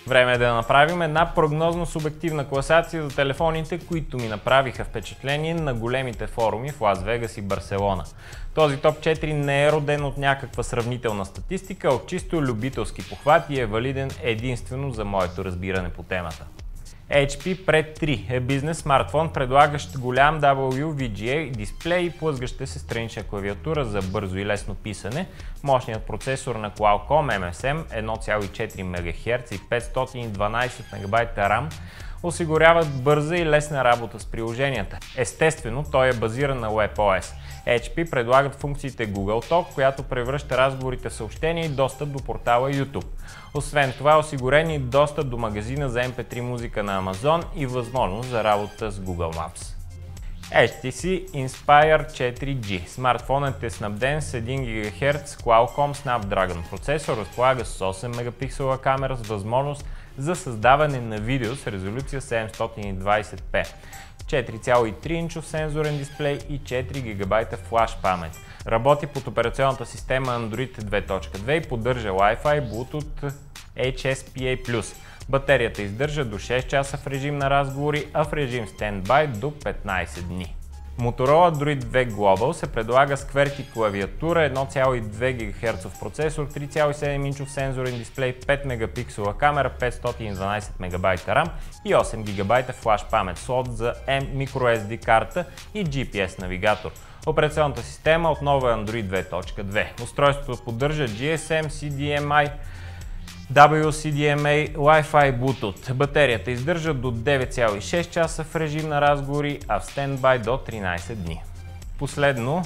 Време е да направим една прогнозно-субективна класация за телефоните, които ми направиха впечатление на големите форуми в Лас Вегас и Барселона. Този топ 4 не е роден от някаква сравнителна статистика, а от чисто любителски похват и е валиден единствено за моето разбиране по темата. HP Pred 3 е бизнес смартфон, предлагащ голям WVGA дисплей и плъзгаща се странична клавиатура за бързо и лесно писане. Мощният процесор на Qualcomm MSM 1,4 МГц и 512 МБ RAM осигуряват бърза и лесна работа с приложенията. Естествено, той е базиран на WebOS. HP предлагат функциите Google Talk, която превръща разговорите в съобщения и достъп до портала YouTube. Освен това е осигурен и достъп до магазина за MP3 музика на Amazon и възможност за работа с Google Maps. HTC Inspire 4G. Смартфонът е снабден с 1 ГГц Qualcomm Snapdragon процесор, разполага с 8 мегапиксела камера с възможност за създаване на видео с резолюция 720p, 4,3-инчов сензорен дисплей и 4 ГБ флаш памет. Работи под операционната система Android 2.2 и поддържа Wi-Fi, Bluetooth, HSPA+. Батерията издържа до 6 часа в режим на разговори, а в режим стендбай до 15 дни. Motorola Droid 2 Global се предлага с QWERTY клавиатура, 1,2 ГГц процесор, 3,7-инчов сензорен дисплей, 5 мегапиксела камера, 512 МБ RAM и 8 ГБ флаш памет, слот за microSD карта и GPS навигатор. Операционната система отново е Android 2.2. Устройството поддържа GSM, CDMI, WCDMA, Wi-Fi, Bluetooth. Батерията издържа до 9,6 часа в режим на разговори, а в стендбай до 13 дни. Последно,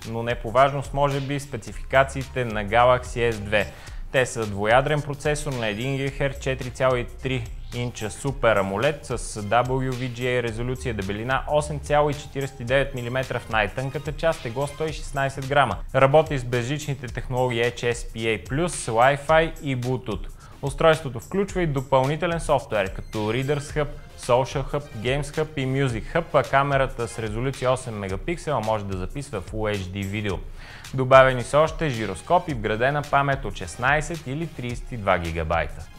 но не по важност, може би спецификациите на Galaxy S2. Те са двуядрен процесор на 1 ГГц, 4,3 инча Super AMOLED с WVGA резолюция, дебелина 8,49 мм в най-тънката част, тегло 116 грама. Работи с безжичните технологии HSPA+, Wi-Fi и Bluetooth. Устройството включва и допълнителен софтуер, като Readers Hub, Social Hub, Games Hub и Music Hub, а камерата с резолюция 8 мегапиксела може да записва Full HD видео. Добавени са още жироскоп и вградена памет от 16 или 32 ГБ.